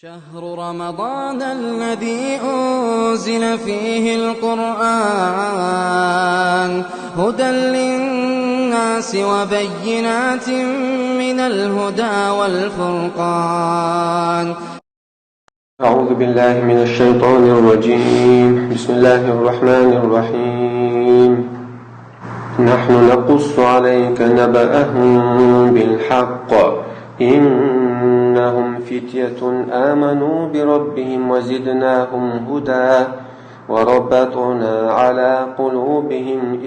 شهر رمضان الذي أنزل فيه القرآن هدى للناس وبينات من الهدى والفرقان. أعوذ بالله من الشيطان الرجيم. بسم الله الرحمن الرحيم. نحن نقص عليك نبأهم بالحق إنهم فتية آمنوا بربهم وزدناهم هدى وربطنا على قلوبهم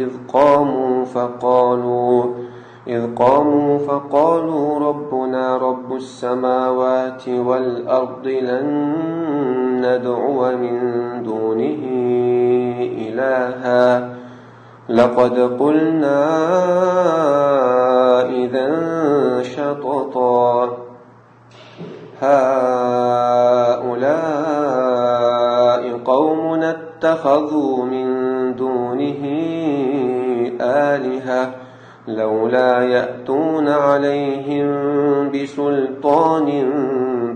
إذ قاموا فقالوا ربنا رب السماوات والأرض لن ندعو من دونه إلها لقد قلنا إذا شططا هؤلاء قوم اتخذوا من دونه آلهة لولا يأتون عليهم بسلطان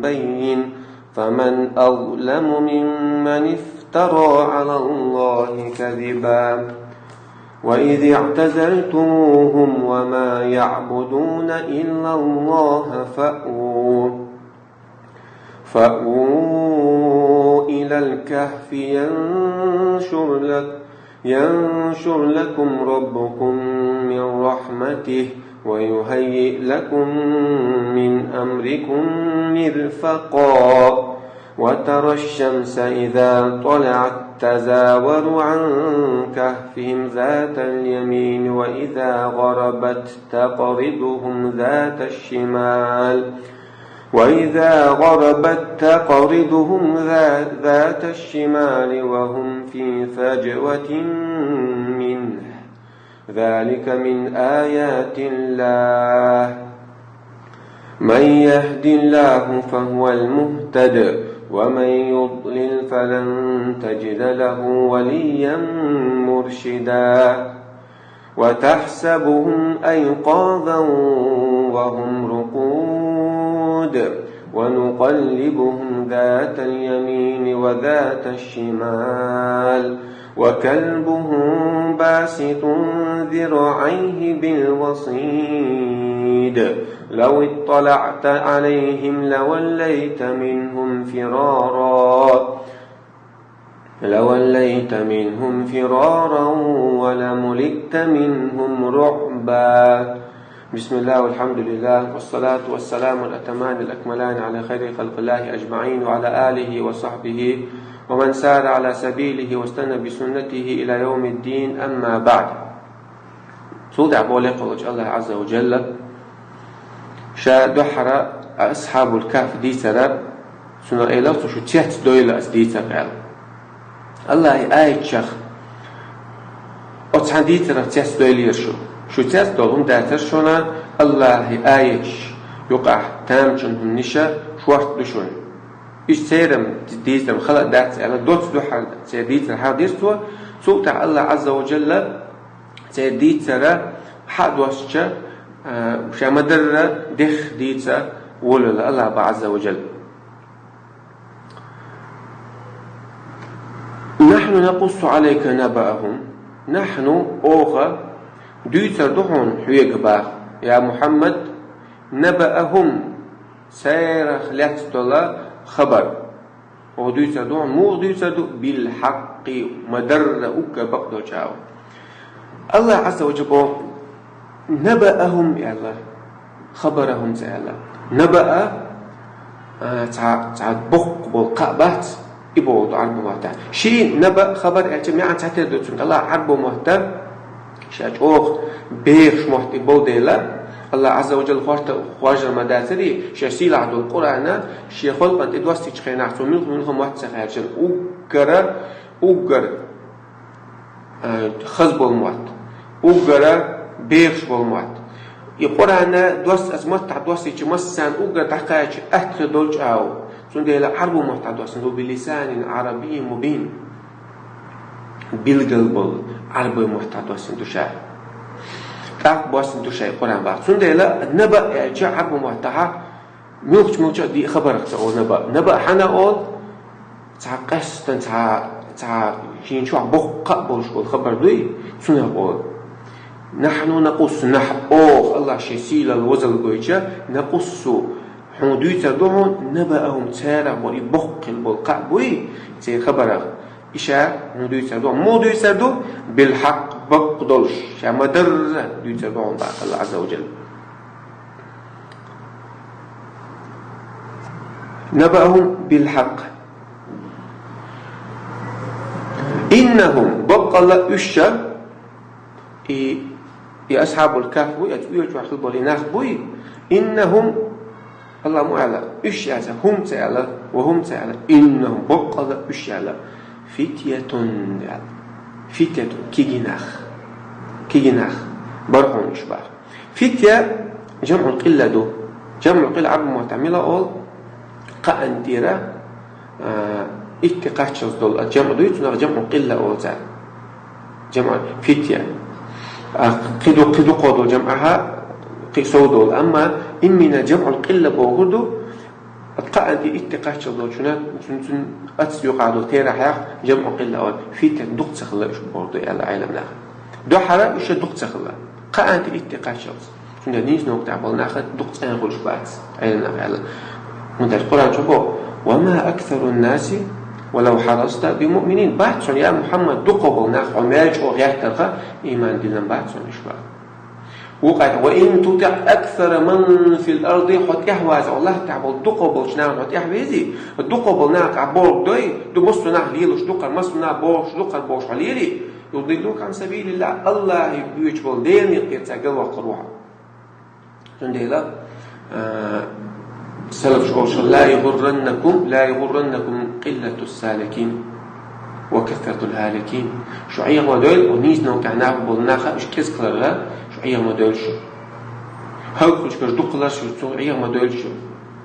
بين فمن أظلم ممن افترى على الله كذبا وإذ اعتزلتموهم وما يعبدون إلا الله فأووا إلى الكهف ينشر لكم ربكم من رحمته ويهيئ لكم من أمركم مرفقا وترى الشمس إذا طلعت تزاور عن كهفهم ذات اليمين وإذا غربت تقرضهم ذات الشمال وهم في فجوة منه ذلك من آيات الله من يهد الله فهو المهتد ومن يضلل فلن تجد له وليا مرشدا وتحسبهم أيقاظا وهم رقود ونقلبهم ذات اليمين وذات الشمال وكلبهم باسط ذراعيه بالوصيد لو اطلعت عليهم لوليت منهم فرارا ولملئت منهم رعبا. بسم الله والحمد لله والصلاة والسلام الأتمان الأكملان على خير خلق الله أجمعين وعلى آله وصحبه ومن سار على سبيله واستنى بسنته إلى يوم الدين. أما بعد صودع بوليق الله عز وجل شا دحر أصحاب الكهف دي سرب سنة إيلاتو شو تيهت دويلة أس دي سرب الله آية شخ أتحن دي ترى تيهت دويلة شو تيهت دولهم داتر شونا الله آية يقع تامشنهم نشا شوارت دشون إيش سيرم ديتم خلق دات أنا دوت دحر سير ديتر حادثوا سوء الله عز وجل سير ديتر حد واسجة وشا مدرة دخ ديتر ولا الله عز وجل. نحن نقص عليك نبأهم نحن أوغا ديتر دحون حيق باخ يا محمد نبأهم سير خلات دولا خبر وديتر دحون مو ديتر دو بالحق مدرة أوكا بقدو جاو الله عز وجل نبأهم يا الله خبرهم يا الله نبأ تعاد بق بالقابات يبود عرب مهتم شيء نبأ خبر اعتماع تعتدل الله عرب مهتم شاج أوخ بيرش مهتم بوديلا الله عز وجل خواجر مداتري شاسيل عدو القرآن شي خلقا تدوستي تخينا عطو منهم واتسا خيرجل أوغر خزب الموت أوغر بيرش بالموت القرآن دوست أزمت دوستي تمسان أوغر تحقاج أهتر دولج أو سندي العرب محتدوس بلسان عربي مبين بالقلب عربي محتدوس دشا تاق باس دشا قرآن بعد سندي لا نبأ جاء عرب محتها موجة دي خبرك أو نبأ حنا أول تعقص تع شين شو بقى بوش الخبر دوي سنة أول نحن نقص الله شسيل الوزل جويجا نقص حمدوي تدعون نبأهم تارا وري بق البقاء بوي زي خبره إشاء حمدوي تدعون مودوي تدعو بالحق بقدلش شما در دوي تدعون بعد الله عز وجل نبأهم بالحق إنهم بق الله أشا يا أصحاب الكهف بوي أتويج وحخل بوليناخ بوي إنهم الله معلى أشياء هم تعالى وهم تعالى إنهم بق الله أشياء فتية كيجناخ برحون إشباه فتية جمع القلة دو جمع القلة عبد معتملة أول قانديرة اتقاش دول الجمع دو يتنغ جمع القلة أول زال جمع فتية قدو قدو جمعها قصو دول أما إمنا جمع القلة بوغدو القاندي اتقاش دول شنا أتس يقعدو تيرا حياق جمع قلة أول فتية دق تخلق شبوردو يالا عالم لاخ دو حرا إشا دق تخلق قاندي اتقاش شنا نيز نوقت عبالناخ دق تخلق شبات عالم لاخ يالا من القرآن شوفوا وما أكثر الناس ولو حرصت بمؤمنين بعدشون يا محمد دقوا ناخ عماج أو غير تلقى إيمان دلنا بعدشون إشباه وقال وإن تطع أكثر من في الأرض حط يحواز الله تعبوا دقوا بلشنا حط يحوازي دقوا بلناك عبور دوي دو مصر ناخ ليلوش دقا مصر ناخ بوش عليلي يضلوك عن سبيل الله الله يجبل دين يقير تاقل وقروها جنديلا سلف شعور لا يغرنكم قلة السالكين وكثرة الهالكين شعير مدول ونيز نوكع نعب بالناخة مش كيس كلها شعير مدول شو هاو كش دقلا شو شعير مدول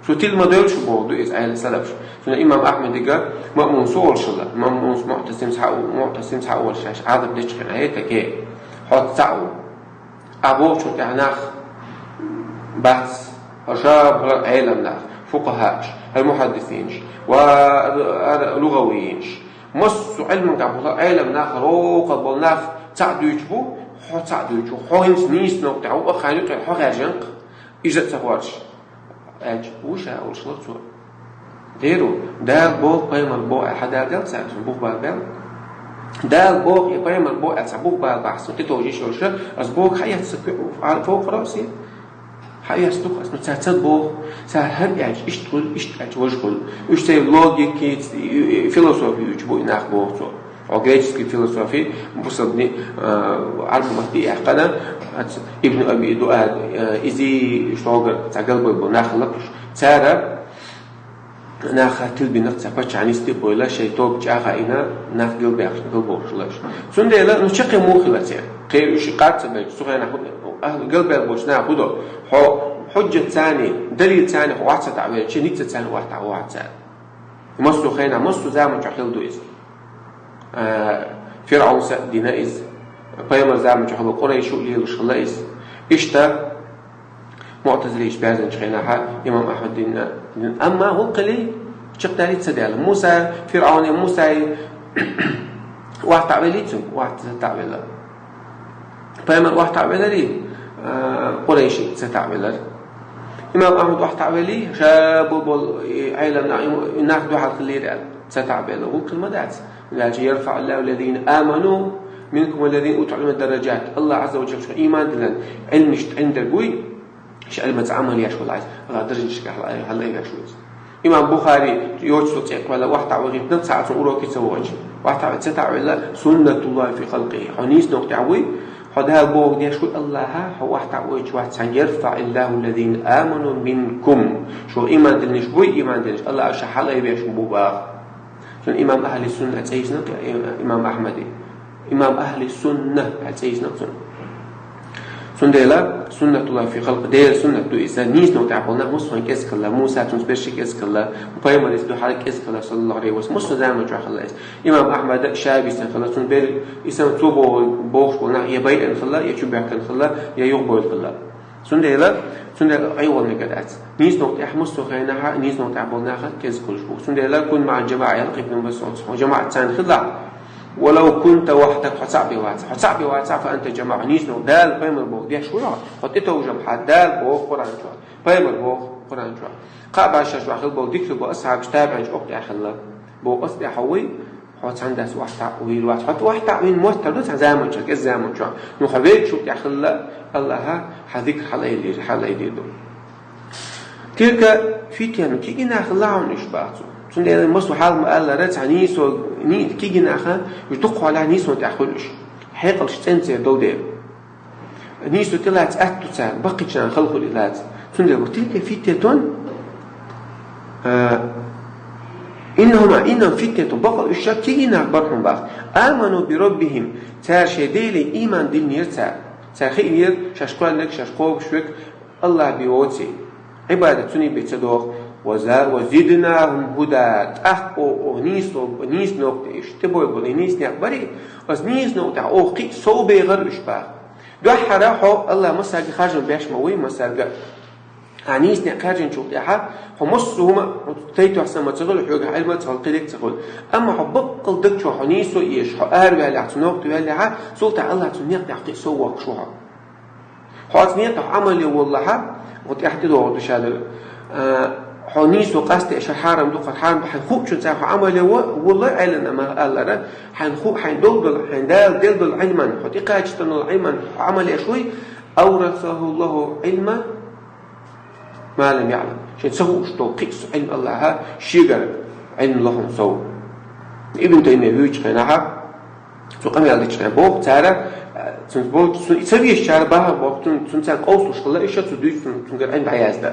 شو تيل مدول شو بوضو إز عيل سلف شو إمام أحمد قال مأمون صور شلا مأمون معتصم سحاول شاش عادة بديش خير هيتا كي حط سعو أبو شو تعناخ بحث أشاب علمنا فقهاء المحدثين ولغويين مس علم قبل علمنا خروق قبلنا تعديجبو تعديجو حوينس نيس نقطعو أخاني طيب حاجنق إذا تقولش أج وشا أول شلط صور ديرو ده بوق قيم البوق حدا دل سعد بوق بالبل ده البوق يقيم البوق سبوق بالبحث تتوجي شوشة أسبوق حياة على فوق رأسي حيستوك اسمه تتصدق سهل يعني اشتغل وشغل اشتغل لوجيك فيلسوفي يجبو يناخ بوصو او جريتسكي فيلسوفي بوصدني عرب مهدي احقنا ابن ابي دؤاد ازي شوغر تقلب بناخ لقش تارا ناخ تلبي نقص فاش عن استيبو لا شيء توب جاغا انا ناخ قلبي قلبوش سندلا نشقي موخلتين قيل شقات بيت سوغنا قلبي بوشنا خدو حجة ثاني دليل ثاني واحد تعبير شيء نيت ثاني واحد ثاني مصلو خينا مصلو زعما تحيل دويز فرعون دينايز قيمر زعما تحيل قريش ليل شلايز اشتا معتزليش بازن خينا امام احمد دين اما هو قليل شق دليل سدال موسى فرعون موسى واحد تعبيريتهم واحد تعبير قيمر واحد تعبير لي قريشي ستعمل إمام أحمد واحد تعملي شاب بول عيلنا ناخذ واحد خليه ستعمل وكل مدات لاجي يرفع الله الذين آمنوا منكم والذين أوتوا العلم الدرجات الله عز وجل شو إيمان دلنا علم عند البوي شو علم تعمل يا شو العايز الله درجة شكل هلا يا شو إمام بخاري يوجد صوتيق ولا واحد تعوي 2 ساعات أوروكي سووج واحد تعوي ستعمل سنة الله في خلقه حنيس نقطع عوي هذا بوق ديش الله هو واحد واحد يرفع الله الذين آمنوا منكم شو إيمان دلنيش بوي إيمان دلنيش الله أشرح الله يبيش بوبا شو إمام أهل السنة هتسيسنا إمام أحمدي إمام أهل السنة هتسيسنا سندلا سنة الله في خلق دير سنة دو إنسان نيس نو تعبنا مصر كيس كلا موسى تنسبش كيس كلا وقيم دو حال كيس كلا صلى الله عليه وسلم مصر زمان جوا خلاص إمام أحمد شابي سن خلاص سنبر إنسان توبو بوش ونا يبين خلا يشوف يحكي خلا ييقبل خلا سندلا سنده أيوة نقدات نيس نقطة حمص خيناها نيس نقطة عبولناها كذا كل شيء سنده لا كن مع الجماعة يلقي بن مسعود وجماعة ثاني خذلا ولو كنت وحدك حسابي واتساب فأنت جماعة نيس نقطة دال بيمر بوه دي شوية حطيته جمع دال بوه قرآن شوية بيمر بوه قرآن شوية قابع شاش وأخذ بوه ديكتب بوه أصحاب شتاب عنج أقطع أخذ بوه أصدي حوي حط عندها واحد تعويل واحد حط واحد تعويل مرتب ده زمان شك الزمان شو نخبيك شو تأخذ الله هذيك حلا يديدو تلك في تيانو كي جينا خلاهم إشباطه سندي المسوا حال ما قال رأت عنيسو كي جينا خا يدقوا على عنيسو تأخذش حيقل شتنسي دودير عنيسو طلعت أتو تان بقي كان خلقوا الإلات سندي تلك في تيتون إنهم فتنة بقوا الشك كي جينا أخبرهم بعض آمنوا بربهم تار شديلي إيمان دين يرتع تخير شاشقال لك شاشقوب شوك الله بيوتي عبادة توني بيتدوغ وزيدناهم هدى تأخو نيس نقطة اشتبه يقول نيس نقبري بس نيس نقطة قي صوبي غير إشباه دو حراحو الله مساق خارجن بيش موي مساق عنيس نقارجن شوك إحا همصهم تيتو حسن ما تغل حيوغ علمة تغلقلك تغل أما حبقل دكتو حنيسو إيش حقارو هالي اعتنوق تهالي ها سلطة الله تنيق تحقيق سوق شوها حواتنيق عملي والله وقت احتدو وقت شادر حنيسو قاست إيش الحارم دوق الحارم حنخوب شو تساحو عملي والله أعلن ما قال لنا حنخوب حندلدل حندال دلدل علما حتيقا يجتنو علما عملي شوي أورثه الله علما ما لم يعلم شيء سووا شتو قيس علم الله ها شجر علم الله سو ابن تيمية بيوش خناها سو قام يالك شنو بوق تارا سنبوق سوي الشعر بها بوق سنسان قوس وشغله إيش تدوي سنقر علم عياز ده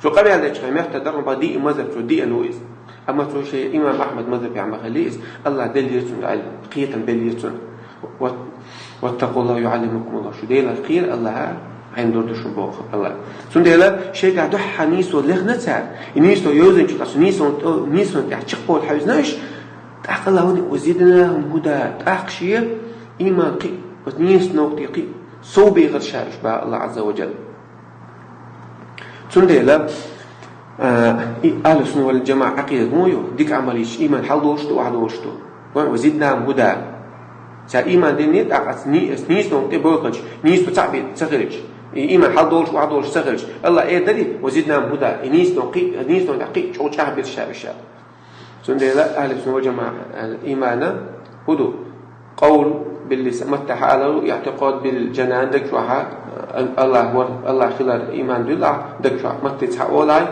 سو قام يالك شنو مختار بدي مذهب سو دي ألويس أما سو شيء إمام أحمد مذهب يعمل خليس الله دليل علم قية دليل واتقوا الله يعلمكم الله شو ديل الخير الله عين دور شو بوخ الله سندلا شيء قاعد يحى نيسو لغنتها نيسو يوزن كلاس نيسو تحقق الحوزناش تحقق الله وزيدناهم هدى تحقشيه إيمان قي ونيس نوقتي قي صوبي غير شارش بها الله عز وجل سندلا أهل السنة والجماعة عقيدة مويو ديك عمليش إيمان حل دوشتو واحد دوشتو وزيدناهم هدى سا إيمان دي نيت أقص نيس نوقتي بوخش نيس بتعبي تخرج إيمان حل دولش واحد دولش تخرج الله إيه دري وزدنا هدى نيس نقي شو شعب الشاب سندلا أهل السنة والجماعة الإيمان هدو قول باللسان متح على اعتقاد بالجنان دك شوها الله خلال إيمان دلع دك شو متح أولاي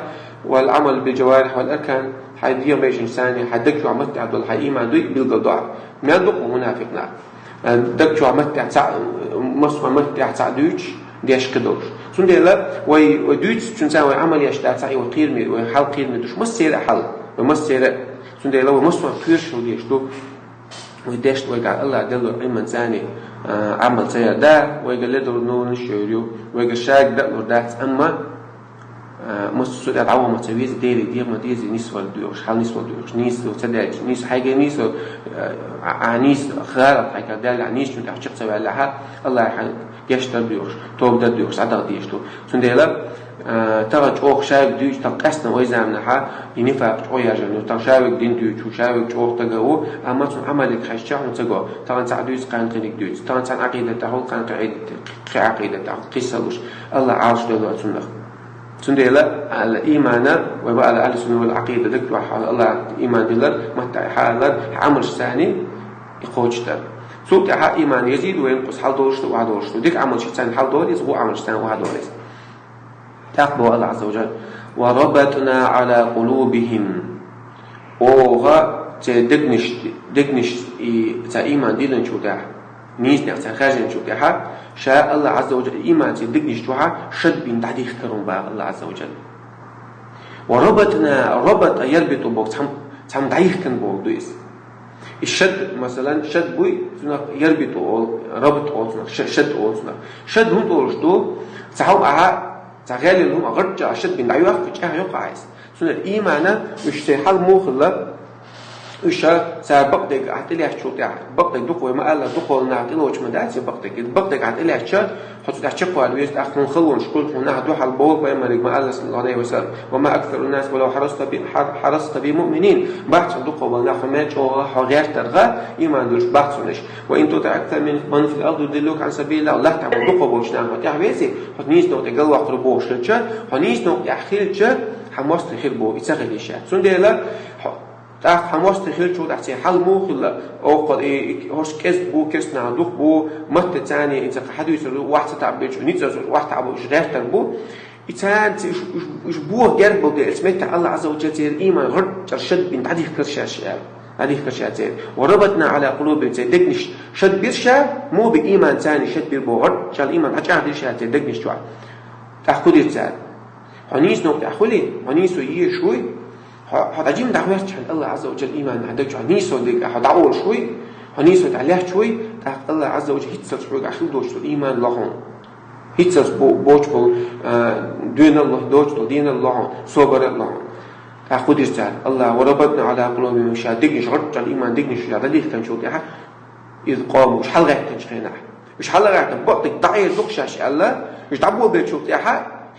والعمل بالجوارح والأركان حيدير بيجن ثاني حدك شو متح دول حي إيمان دوي بالقضاء ما دق منافقنا دك شو متح مصر متح تعدوش ديش كدوش سندلا ودويت تنساوي عمل يشتاع تعي وقيرمي وحال قيرمي دوش مسير حل ومسير سندلا ومسوا كيرش وديش دو وديش ويقال الله دلو علما ثاني عمل سير دا ويقال لدو نور نشيريو ويقال شاك دلو دات أما مسوا دات عوام تسويز ديري دير ما ديزي نسوى دوش حال نسوى دوش نسوى تداج نسوى حاجة نسوى عنيس خالط حاجة دال عنيس من تحت شخص وعلها الله يحن يشتر ديوش توب دا ديوش عدغ ديشتو سندلا ترى أوخ شايف ديوش تقسنا ويزامنها ينفع أويا جنو ترى شايف دين ديوش وشايف أوخ تجاو أما تون عملك خشيع نتجاو ترى تعديس قان قنيك ديوش ترى تعن عقيدة تهول قان عقيدة تهول قصلوش الله عارش دلوا سنة سندلا على إيمانا وبقى على أهل السنة والعقيدة ذكر الله إيمان دلر متى حالر عمل ثاني يقوشتر سوق تاع إيمان يزيد وينقص حال دورشتو وواحد دورشتو ديك عمل شيء ثاني حال دوريس هو عمل شيء ثاني واحد دوريس تقبل الله عز وجل وربطنا على قلوبهم أوها تدقنش تا إيمان ديلن شو تاع نيس نعتن خارجن شو تاعها شاء الله عز وجل إيمان تدقنش توها شد بين تعديخ كرم بها الله عز وجل وربطنا ربط يربط بوك تام ضعيف كان بوك دويس الشد مثلا شد بوي يربط ربط أوصنا شد أوصنا شد هم تورشتو تحاول تغالي لهم أغرج شد بين دعيوه كتشاه يقع عايز سنة الإيمان مش تحال موخلة وشا سابقدك عتلي أشوف يعني بقدك دخول ما الله دخول نعتلوش مدرسة بقدك عتلي أشوف حتى تشقوا على الويست أخذون خلون شكون هنا دوح البول بيمرق ما الله صلى الله عليه وسلم وما أكثر الناس ولو حرصت بمؤمنين بعث دخول والناخ ما جو حغير ترغى إيمان دوش بعثونش وإن تطع أكثر من في الأرض يدلوك عن سبيل الله الله تعمل دخول بوش نعم وتعبيسي حنيس نوت جل وقربوش لتشا حنيس نوت يحخيل تشا حماس تخيل بو يتسغل الشيء سندلا تاخ حماس تخيل شو تحسي حل مو خلا أو قد هوش كيس بو كيس نعدوك بو مت تاني إذا حد يسول واحد تعبيش ونيتزر واحد تعبو إشغال تربو إتان إيش بو غير بو اسمه الله عز وجل الإيمان غير ترشد بين عدي كرشاش هذه كرشات وربطنا على قلوب زي دقنش شد بيرشا مو بإيمان ثاني شد بيربوغر شال الإيمان حتى عدي شات دقنش شوع تأخذ الزاد هنيس نوع تأخذي هنيس وياه شوي هتجيم دعوات عند الله عز وجل إيمان عندك هنيس ودك هتعول شوي هنيس ودعليه شوي تأخذ الله عز وجل هيتصل شوي أخذ دوش الإيمان لهم هيتصل بوش دين الله دوش دين الله صبر الله أخذ الزاد الله وربطنا على قلوبهم مش دقنش رجع الإيمان دقنش هذا اللي كان شو ده إذ قاموا مش حلقة تنشخينا مش حلقة بقتك ضعير دقشاش الله مش تعبوا بتشوف ده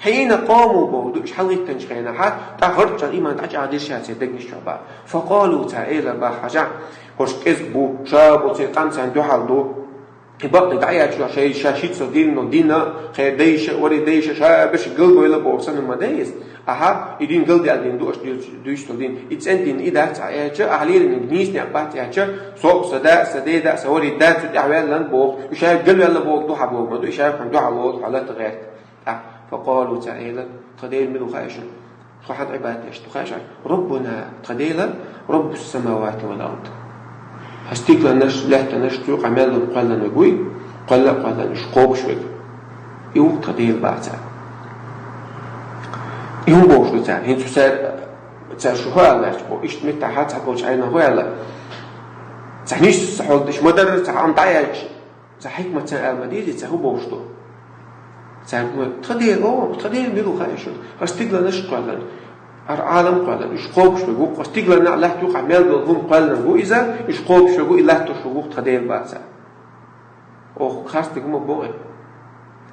حين قاموا بودو مش حلقة تنشخينا تخرج الإيمان ترجع ديشات دقنش شباب فقالوا تعالى بحاجة وش كذبوا شابوا سيقام سندو حلدو بقتك ضعير شيء شاشيت صديرنا دينا خير ديش وري ديش شابش قلبوا إلى بوسن المدايس إدين قلدي على دوش تودين إتسندين إذا تعيش أهلي الإنجليز نعبات تعيش صوب سدا سوري دا تدعوال لان بوق يشاف قلبي على بوق دوحة بوق ما دو يشاف عن دوحة بوق على تغير فقالوا تعالى قديل منو خايشن خاحد عبادش تخايش ربنا قديلا رب السماوات والأرض هستيك لنش لحت نشتوق عمال قال نقوي قال نشقوب شوي يوم قديل بعتها يوم بوش لتان هين تسار شو هلا تبو إيش متى حتى بوش عينه هو هلا تحنيش صحول دش مدر تعم ضايج تحكمة تان المدينة تهو بوشتو تان تقدير بيلو خايشون هستيقل نش قالن عالم قالن إشقوب شو هستيقل نع لا توقع مال بالظن قالن هو إذا إشقوب شو إلا تشوفه تقدير بعثا أو خاص تقوم بوعي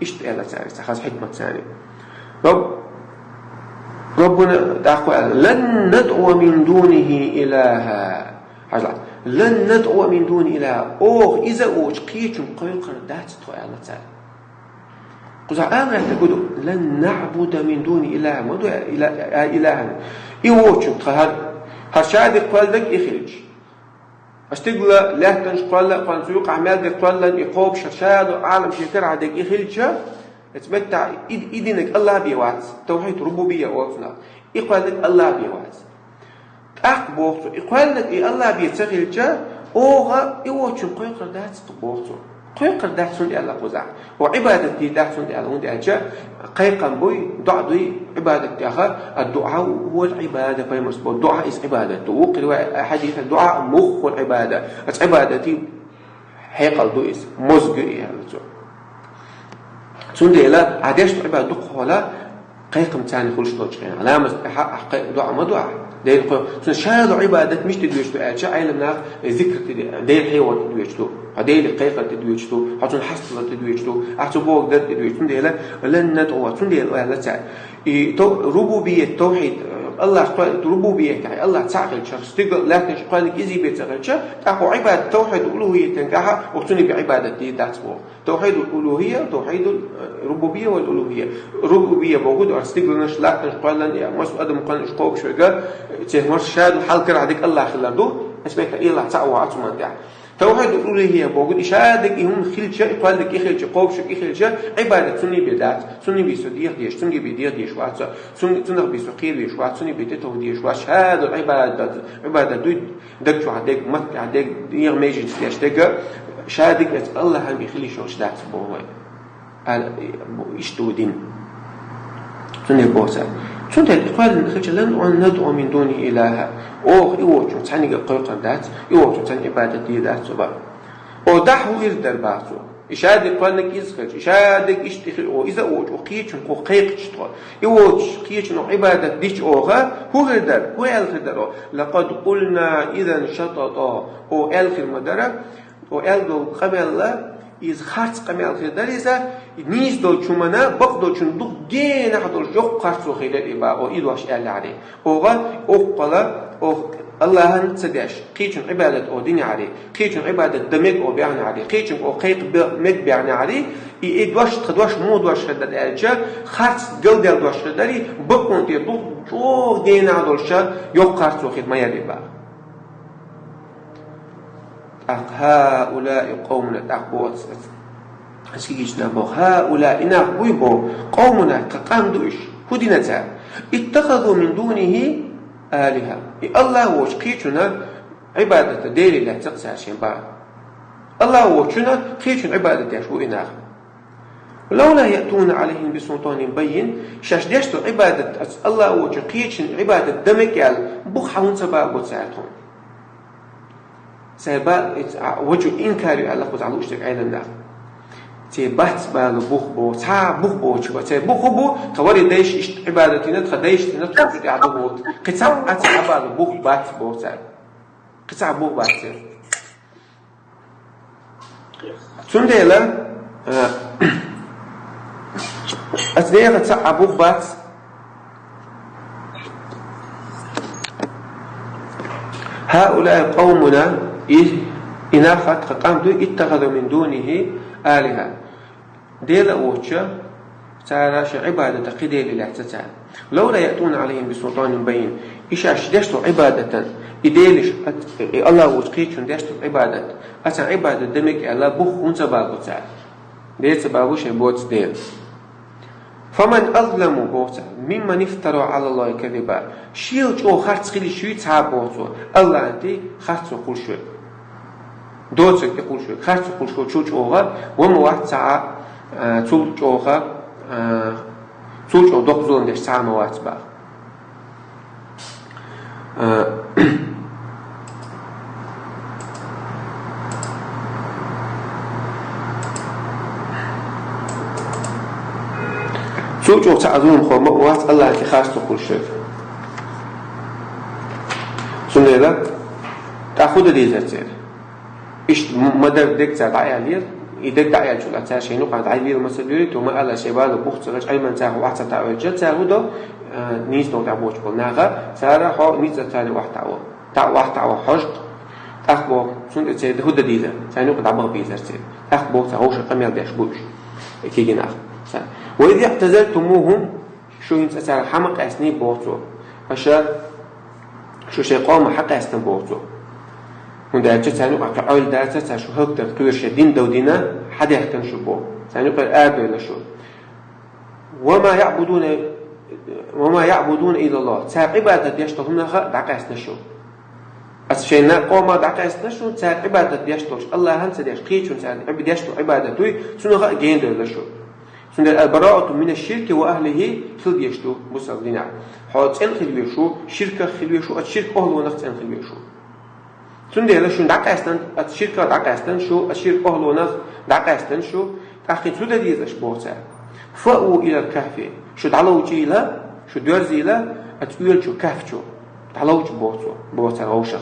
إيش تقال تاني خاص حكمة تاني ربنا دعوا لن ندعو من دونه إلها لن ندعو من دون إله إذا قيتم قيل قردات تقال تعالى قزع آمن تقولوا لن نعبد من دون إله ما دو إلها إيوتشم هرشادك قلدك إخرج أستقل لا تنشقل قان سيوق عمالك قلن إقوب شرشاد عالم شكر عدك إخرج اتمتع إذنك الله بيوات توحيد ربوبية واتنا إقوالك الله بيوات أقبوغتو إقوالك الله بيتغير جا أوغا إيوتشم قيل قردات تقبوغتو قيل قردات سن الله قزع وعبادة دي دات سن الله هون دي قيقا بوي دعوي عبادة ديها الدعاء هو العبادة بيمسبو الدعاء إس عبادة وقل حديث الدعاء مخ العبادة عبادة دي حيقل دو إس مزق إيها سندي لا عادش عبادة دقولا قيقم تاني خلش توجهين علامة حق دعاء ما دعاء ده يقول سنشهد عبادة مش تدويشتو أشياء عيلنا ذكر ده الحيوان تدويشتو هذه القيقة تدويشتو حتى حصل تدويشتو أحسبوك ده تدويشتو سندي لا لن ندعو سندي لا تعال ربوبية توحيد الله قال ربوبية يعني الله تعقل شخص تقول لكن قال لك إذا بيتقل شيء تأخذ عبادة توحيد الألوهية تنجحها وتني بعبادة دي داتمو توحيد الألوهية توحيد الربوبية والألوهية ربوبية موجود أستقل نش لكن قال لن يا مسؤول أدم قال إشقوق شوي قال تهمش شاد حال كره هذيك الله خلاه اسمك إيه الله تعوى عطمان ده توحيد الألوهية موجود إشادك يهم خيل شيء قال لك إخيل شيء قوب شيء إخيل شيء عبادة سني بدات سني بيسوديه ديش سني بديه ديش واتس سني بيسوقير ديش واتس سني بيتته ديش واش هذا عبادة دوي دك شو عدك مت عدك يرميجي ديش دك شادك الله هم يخلي شو شدات بوه إيش دين سني بوسا سنت الإقوال خجلن وأن ندعو من دونه إلها إيوتشو تاني قيقا دات إيوتشو تاني عبادة دي دات سبا ودحو إردر باتو إشادك قلنك إزخج إشادك إشتخل أو إذا أوج وقيتشن أو قيقش تقول يوج قيتشن عبادة ديش أوغا هو غدر هو الغدر لقد قلنا إذا شططا أو الخر مدرك أو الدو قبل إذ خارج قمل غدر إذا نيس دو شمنا بقدو شندوق جينا حدول جوق خارج خير إبا أو إدواش عليه أوغا أوقلا أو الله نتسداش قيتشن عبادة أو دين عليه قيتشن عبادة دمج أو بيعن عليه قيتشن أو قيق مج بيعن عليه إدواش تدواش مو دواش خدد أرجع خارج جلد دواش خدري بكون تيدو جو دين عدولشة يوق خارج وخير ما يريبا هؤلاء قومنا تأخبوت أسكيجنا بو هؤلاء نأخبوي بو قومنا كقام دوش هدينتا اتخذوا من دونه آلهة الله وشقيتنا عبادة دير الله تقسى شنبا الله وشنا قيتنا عبادة يشو إناخ لولا يأتون عليهم بسلطان بين شاش ديشتو عبادة الله وشقيتنا عبادة دمك بخحون سبا بوتساعتهم سيبا وجه إنكاري الله قد على اشتك عيدا الناخ تبات بال بوخ بو تا بوخ بو تشبا تي بوخ بو تواري دايش عبادتنا تخدايش تنتقد عدو قطع بال بوخ بات بو تا قطع بوخ بات سنديلا أتنيا قطع بوخ بات هؤلاء قومنا إنافت قامدوا اتخذوا من دونه آلهة ديلا وجه تعالى عبادة قديل لله لولا يأتون عليهم بسلطان بين إيش دشتو عبادة إديلش الله وجقيتشون دشتو عبادة أتى عبادة دمك الله بخ ونسبابو تعالى ديل سبابو شي بوت ديل فمن أظلم بوتا ممن افترى على الله كذبا شيل جو خرط خلي شوي تعبوتو الله أنت خرط قول شوي دوتك يقول شوي خرط قول شوي تشوج أوغا ومواحد ساعة تشوج أوغا تشوج أو دقزون ديش ساعة مواحد با تشوج تعذون خو مواحد الله أنت خرط قول شوي سنة تأخذ دي زاتير إيش مدر دك تعالى عليه إذا دعيا شو لا تعيش إنه قاعد عيلي المسؤولية ثم قال شباب بوخت رج أي من تعه واحد تعه جت تعه ده نيس نو تعبوش قلناها سارة هو نيس تعه واحد تعه حجت أخبو سنة تيد هو دليل ثاني قد عبر بيزر تيد أخبو تعوش قميل داش بوش كي جناح وإذا اعتزلتموهم شو ينتسال حمق أسني بوتو عشان شو شيء قام حق أسني بوتو وندا تاني قاعد دارته شو هكتر كل شدين دودينا حدا يحتن شو بو ثاني قال آبل شو وما يعبدون إلا الله تاع عبادة يشتغلون دعكاسنا شو أشينا قوم دعكاسنا شو تاع عبادة يشتغل الله هنسى ديش قيتشون تاع عبد يشتغل عبادة توي شنو جين ده شو شنو البراءة من الشرك وأهله خل يشتغل مسلمين حاط خل يشو شركة خل يشو الشرك أهل ونقص خل يشو سنده لا شو دعكاستن الشركة دعكاستن شو الشرك أهلنا دعكاستن شو تأخذ سودا ديزش بوسا فأو إلى الكهف شو تعلو جيلا شو درزيلا أتقول شو كهف شو تعلو بوسا روشة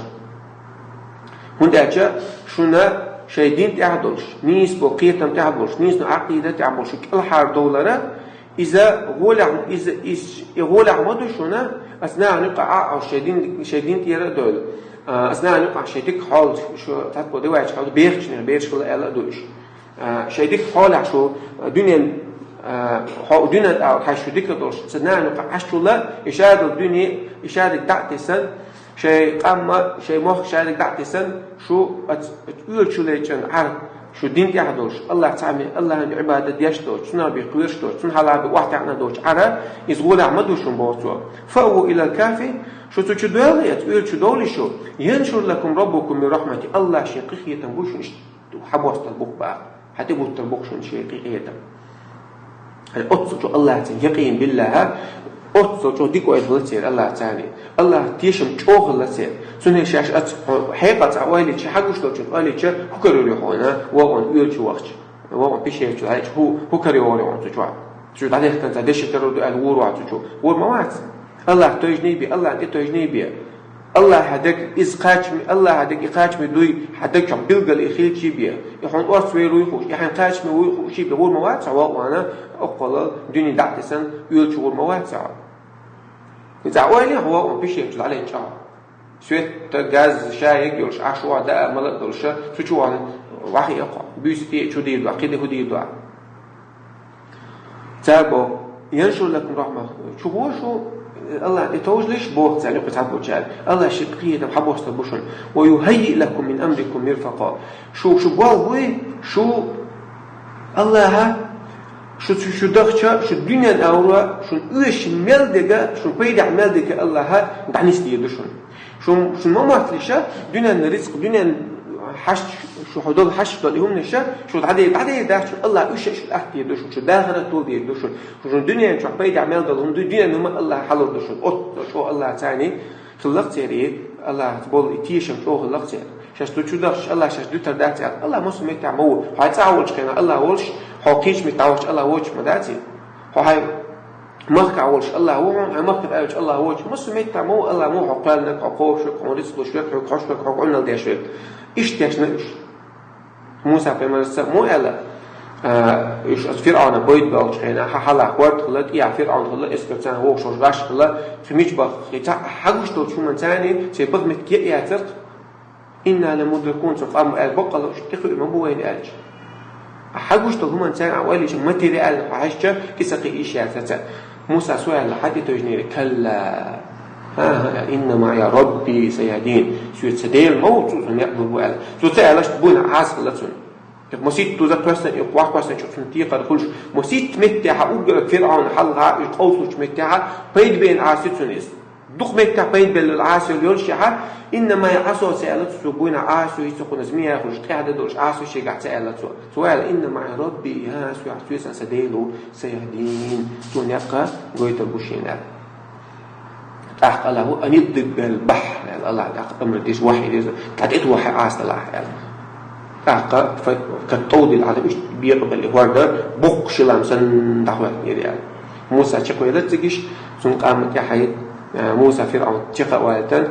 هندا جا شونا شيدين تعدلش نيس بقيتم تعدلش نيس عقيدة تعدلش كل حار دولارة إذا غول عمدو شونا أثناء نقع أو شيدين تيرا دول أثناء نقع شيدك حال شو تطبق دواعش حال بيرش كل ألا دوش شيدك حال شو دنيا أو حشودك دوش أثناء نقع عشولا إشارة الدنيا إشارة دعتسن شيء قام شيء مخ إشارة دعتسن شو أتقول شو ليجن عرض شو دين تحدوش الله تعالى الله عبادة يشتوش شنو بيقويش توش شنو حلا بواحد عنا دوش عرا يزغول عمدوش بوتو فهو إلى الكافي شو تشدول يتقول تشدول شو ينشر لكم ربكم من رحمة الله شقيقية تنبوش حبوست البوق بقى حتبو التربوق شو شقيقية الأتصل الله تعالى يقين بالله أتصل ديكو إدلتير الله تعالى الله تيشم شوغ لتير سنة شاش حقيقة عوالي شي حقوش لو شوف عوالي شي كرر يحونا وأن يلش وقت هو بيشي هو كريوري وانتو شو عليه كان دش كرو الور واتو وموات الله توجني بي الله انت توجني بي الله هداك إسقاطمي الله هداك إقاطمي دوي هداك شو بيلقى إخيل شيء بيه يحون أرس ويروي خوش يحون قاطمي ويخوش شيء بيقول مواد سواء وأنا أقول دنيا دعت سن يقول شغل مواد سواء إذا أولي هو ما فيش يطلع عليه شاء سويت غاز شايك يقولش عشوة ده ملك دولش سوتشوا عن واحد يقع بيستي شو دير عقيدة هو دير دعاء تابو ينشر لكم رحمة شو هو شو الله يتوج ليش بوقت يعني بتعبوا جال الله شبقية محبوس تبوشن ويهيئ لكم من أمركم مرفقا شو بوي شو الله شو دخشة شو الدنيا الأولى شو إيش ملدقة شو بيدع ملدقة الله دعنيستي يدشون شو ما مثلشة دنيا الرزق دنيا حش شو حدود حش ضلهم نشة شو بعدين ده شو الله إيش الأحد يدشون شو داخل طول يدشون شو الدنيا شو بيدع ملدقهم الدنيا إنهم الله حلو يدشون شو الله تاني خلقت يري الله تقول إتيشم شو خلقت يري شاش تو شدش الله شاش دو تردات الله مو سميت عمو هاي تعولش كنا الله ولش حقيش متعوش الله وجه مداتي هاي مخ عولش الله هو هاي مخ عولش الله وجه مو سميت عمو الله مو حقالك عقوش قوريس لوشك حقوشك حقولنا ديش ايش تشنش موسى في مرسى مو الا ايش فرعون بيت بالش كنا حلا قوت خلت يا فرعون خلت اسكتان هو شوش باش خلت في مجبخ خيتا حقوش تو شو من ثاني سيبغ متكي ياتر إنا لمدركون سقام البقى لو اشتخوا ما هو وين ألج حقوش تهم إنسان أولي شو ما تري أل حاجة كسقي إيش يعتذر موسى سؤال لحد تجنير كلا إنما يا ربي سيهدين شو تسديل موت سون يقبل بقال شو تعالش تبون عاصف لسون مسيت توزع توسن يقوى توسن شوف نتيقة كلش مسيت متى حقوق فرعون حلها يقوسوش متى بيد بين عاصفون دخ متى بيد بالعاصف يلشها إنما يعصوا سألت سبوين عاصوا يسقون زمية يخرج قاعدة دوش عاصوا شيء قاعد سألت سؤال إنما ربي ها سوى عسوس سديلو سيهدين سون يبقى قويت البوشين أحق له أن يضرب البحر الله أحق أمر ديش واحد تعطيت واحد عاص الله أحق كالطود العالم إيش بيقبل الورده بق شلام سن دعوة يعني موسى شكوى لتجيش سون قامت يا حيد موسى فرعون شقة والتن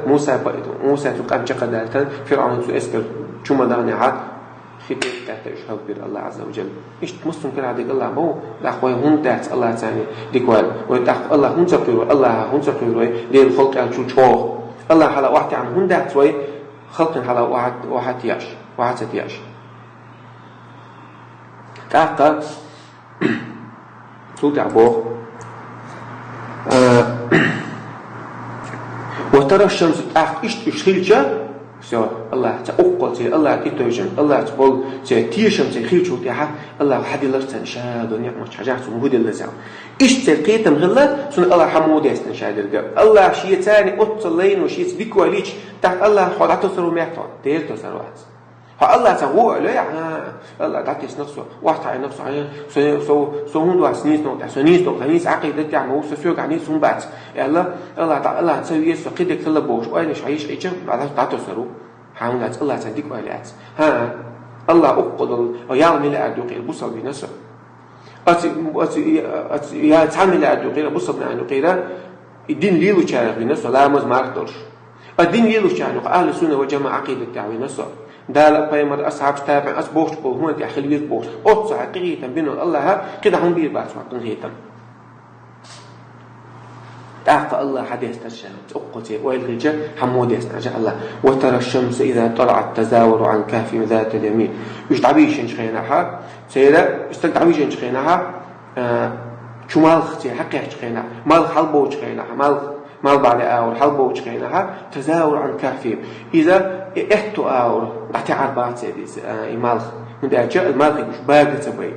موسى تقام شقة دالتن فرعون سأسكر شو مداني عاد خطير تحت إشهاب بير الله عز وجل إيش تمسون كل عديك الله مو دعوة هم تحت الله تاني ديكوال ويتحق الله هم سقيروا الله هم سقيروا ليه الخلق عن شو شوه الله حلا واحد عن هم تحت وي خلق حلا واحد ياش واحد ستياش تحت سوت عبوه وترى الشمس تحت إيش خلجة سواء الله تأقل تي الله تيجن الله تقول تيشم تخيل شو تيها الله حد الله تنشاد ونعمة شجاعة ومهود الله زاو إيش تلقيت مغلة سن الله حمود يستنشاد الجو الله شيء ثاني أتصلين وشيء بيكواليش تحت الله خلاص تصروا ميحتون تير تصروا الله تقول لا الله تعطيس نفسه واحد على نفسه عليه سو هون سنيس نوع سنيس نوع خميس عقيدة تعمل وسفيق عني سون بعد الله تعالى الله تسوي يسوع قدك كله بوش وأنا عايش إيش بعد تعتصروا حاولت الله تديك وعلات الله أقضى ويعمل أدوقي بصل بنفسه يا تعمل أدوقي بصل من أدوقي الدين ليلو شارع بنفسه لا مز ما أقدرش الدين ليلو شارع أهل السنة والجماعة عقيدة تعمل نفسه ده بيمر أصحاب تابع أسبوش بقول أنت أخليك بوش أتصع قريتا بينه الله كده هم بيربع سواء قريتا تعق الله حديث الشمس أقتي والرجال حمود يسنع الله وترى الشمس إذا طلعت تزاور عن كهف ذات اليمين مش تعبيش نشخينها سيدا استعبيش نشخينها شو مال ختي حقي نشخينها مال حلبو نشخينها مال بعد أور حلبو نشخينها تزاور عن كهف إذا إحتو أور بعد عربات سيدس مال من ده جاء المال مش باقي تبيت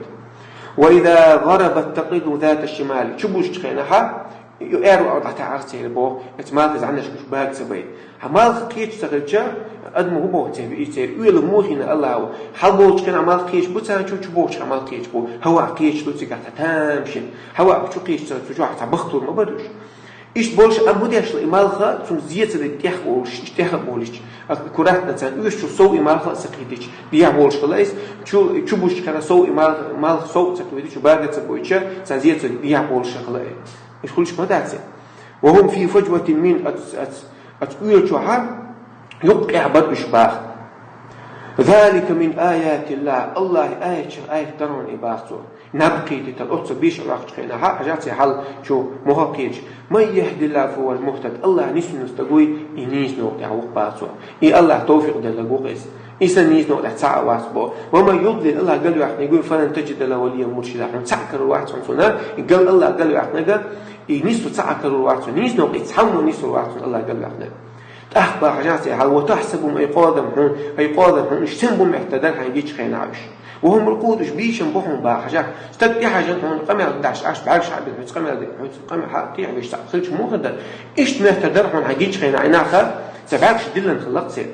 وإذا غربت تقيد ذات الشمال شو بوش نشخينها يقارو أو تحت عرسي لبوه اتماغز عنش مش باق سبايد عمال خيش تغلجا أدمو هو تبي يصير ويل موهنا الله حلبوش كان عمال خيش بتسان شو بوش عمال خيش بو هوا خيش لو تيجي تامشين هوا شو خيش تجوا حتى بختور ما بدوش إيش بولش أموديش الإمالخة ثم زيادة التيح بولش إشتيح بولش كورات نتان إيش شو سو إمالخة سقيتش بيع بولش خلاص شو بوش كنا سو إمال سو سقيتش وبعد سبويتش زيادة بيع بولش خلاص إيش كلش ما دعسه وهم في فجوة من أتقول شو يقع بد إشباح ذلك من آيات الله آية ترون إباحته نبقي تتلقص بيش الوقت خينا حاجات حل شو مهاقيج ما يهدي الله فهو المهتد الله نسي نستقوي إنيس نوقع وقباته الله توفيق دلقوقس إنسان نيس نوقع تسعى واسبه وما يضلل الله قال له إحنا يقول فلن تجد له وليا مرشدا إحنا تسعكر الواحد صنصنا قال الله قال له إحنا نيس تسعكر الواحد نيس نوقع تحمل نيس الواحد الله قال له إحنا أخبار حاجات هل وتحسبهم أيقاظهم اشتنبهم احتدال هنجيش خينا عايش وهم ركودش بيشن بوهم بقى حاجات استدي حاجة هم قمة داش عش بعرفش عبد الحوت قمة حقيقي عم يشتغل خلش مو هذا إيش مهتدر هم هنجيش خينا عينا خا سبعكش دلنا خلقت سير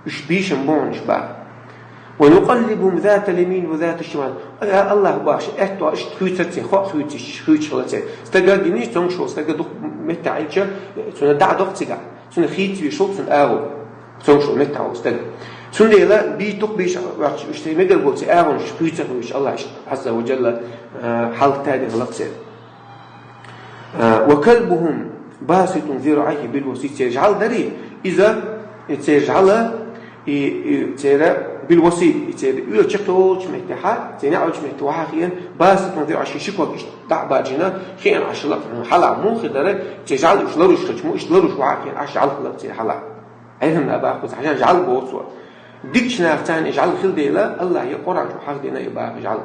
إيش بيشن بوهم إيش بقى ونقلبهم ذات اليمين وذات الشمال يا الله باش أتوا إيش خويتتي خويت شلتي استجد جنيش تنشوا استجد متى عيشة سنة دع دقتك سنة خيت بيشوف سنة أهو تنشوا متى واستجد سنة لا بيتوق بيش وقت اشتري مقل بولتي أهون شخيتك ويش الله عز وجل حلق تاني خلقت وكلبهم باسط ذراعيه بالوسيط يجعل دري إذا يجعل بالوسيط يقول شكله متحد تناعش متوحد باسط ذراعيه شكوى دع باجنا خير عشلق حلا مو خدره تجعل شلروش مو شلروش واقع عشان خلقت حلا علم أباك عشان جعل بوصور ديكشنار تاني اجعل خل ديلا الله يقرأ شو حق دينا يبقى اجعل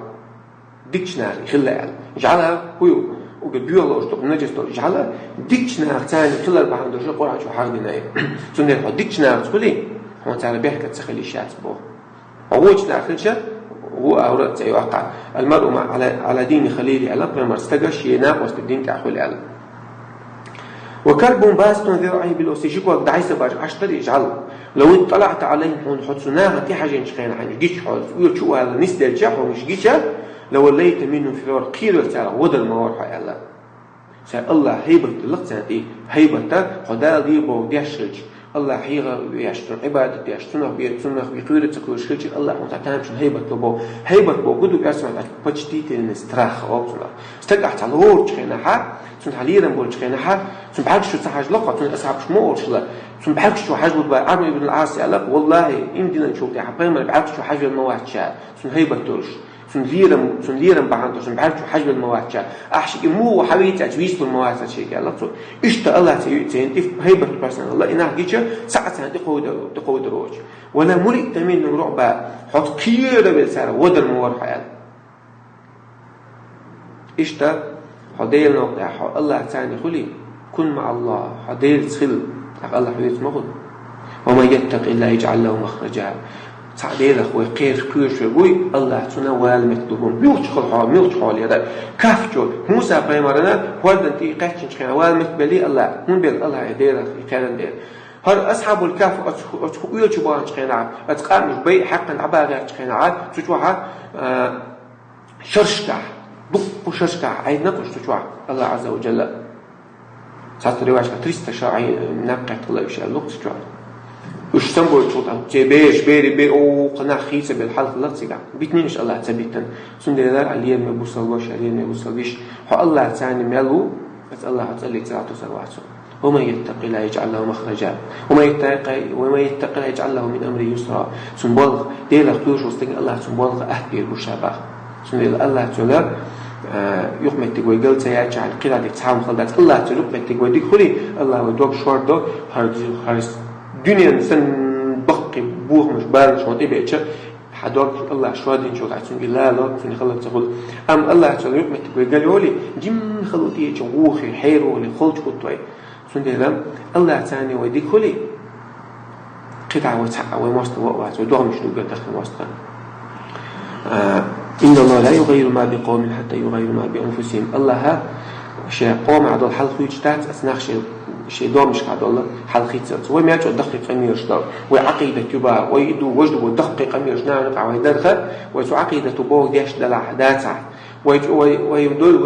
ديكشنار خلها اجعلها هو وقد بيولوج تو نجس تو اجعلها ديكشنار تاني خلها بحال شو قرأ شو حق دينا سنة ديكشنار تقولي هو تعالى بيحكي تسخلي شات بو هو ديكشنار خلشه هو أورد يوقع المرء على دين خليله على ما استجش يناقص الدين كأخوي على وكلب باسط ذراعيه بالوسيط وقد عيسى باج عشتر يجعل لو اطلعت عليهم حسناها في حاجه نشخين عن جيش حال يقول شو هذا نسدل جاح ومش جيشه لو ليت منهم فرار قيل تعالى ودل ما ورحا الله سأل الله هيبه لقتي هيبه خدا ديبو ديشج الله حيغا يشتر عبادة يشتنه بيتسنه بقيرة تكوش خلش الله متعتهم شن هيبة بو قدو بيسمع بجديد الاستراخ أوبسنا استقعت على ورج خينها سن حليرا بورج خينها سن بحكش شو تحاج لقى سن أصحاب شمورش لا سن بحكش شو حاج بقى عمرو بن العاص علق والله إندنا نشوف ده حبايم ما بحكش شو حاج المواد شاء سن هيبة تورش سن ليرم بعند سن بحكش شو حاج المواد شاء أحشي مو حبيت أجويس بالمواد شيء قال الله إيش الله تنتف هيبة بس الله إنها جيشه ساعتها تقود روج ولا ملئت منه رعبة حط كير بالسعر ودر مور حيال إيش تا حديل نقطع الله تعالى خلي كن مع الله حديل تخل الله حديث مخد وما يتق إلا يجعل له مخرجا تعديل أخوي قير كيرش وقوي الله تعالى والمكتوبون ميوتش حال يدا كافجو موسى بيمارنا ودن تي قحشن شخنا والمكبلي الله من بيل الله يدير يكلم دير هر أصحاب الكهف أتقول شو بان شخنا أتقام بي حقا عبارة شخنا تشوها شرشكه بق شرشكه عيد نقش تشوها الله عز وجل ساتر رواش كتريست شاعي نقط الله يشاء لوقت تشوها وش تنبول شوطا جبيش بيري أو قناع خيسة بالحلق لطيقة بيتنينش الله تبيتن سندير عليه ما بوصلوش عليه ما بوصلوش هو الله تعالى ماله بس الله تعالى تعطيه سواسه وما يتقي لا يجعل له مخرجا وما يتقي لا يجعل له من أمره يسرا سنبالغ ديلا خطوش وستقى الله سنبالغ أهبير بشابه سندير الله تعالى يقمت تقوي قلت يجعل قلادة تعاون خلدات الله تعالى يقمت تقوي ديك خلي الله ودوك شوار دوك هارس دنيا إنسان بقي بوه مش بارش ما تبي أشر حدوك الله شوادين شو عشان الله لا فين خلت تقول أم الله تعالى يقمت تقول قالوا لي جم خلوتي جوخ الحير واللي خلت قطوي سنديرم الله تعالى وديك خلي قطع وتحقق ومستوى ودوم مش دوقة دخل مستوى إن الله لا يغير ما بقوم حتى يغير ما بأنفسهم الله شيء قوم على الحلق يجتاز أسناخ شيء دوم مش قاعد الله حلقيت وما يجوا دقيق أميرش دار وعقيدة تبا ويدو وجدوا دقيق أميرش نعرف على درخة وعقيدة تبا ديش دلع داتع ويندل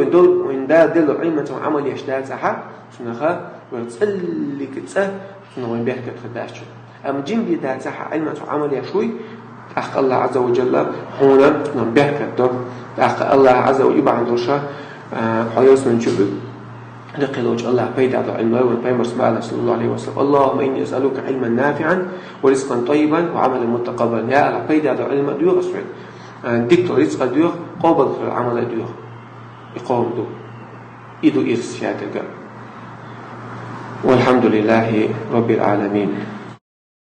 علما وعمل يشتاز أحد سنخا ويتصلك تصه سنوين بيحكي تخداش أم جيم بيدات صح علما وعمل يشوي أخ الله عز وجل هنا نبيحكي أخ الله عز وجل عن رشا حياس من شبه لقلوج الله بيد على علم والبيمر صلى الله عليه وسلم اللهم إني أسألك علما نافعا ورزقا طيبا وعملا متقبلا يا الله بيد على علم ديوغ أسرع دكتور رزق ديوغ قابل في العمل ديوغ يقوم دو إدو إرسيات والحمد لله رب العالمين.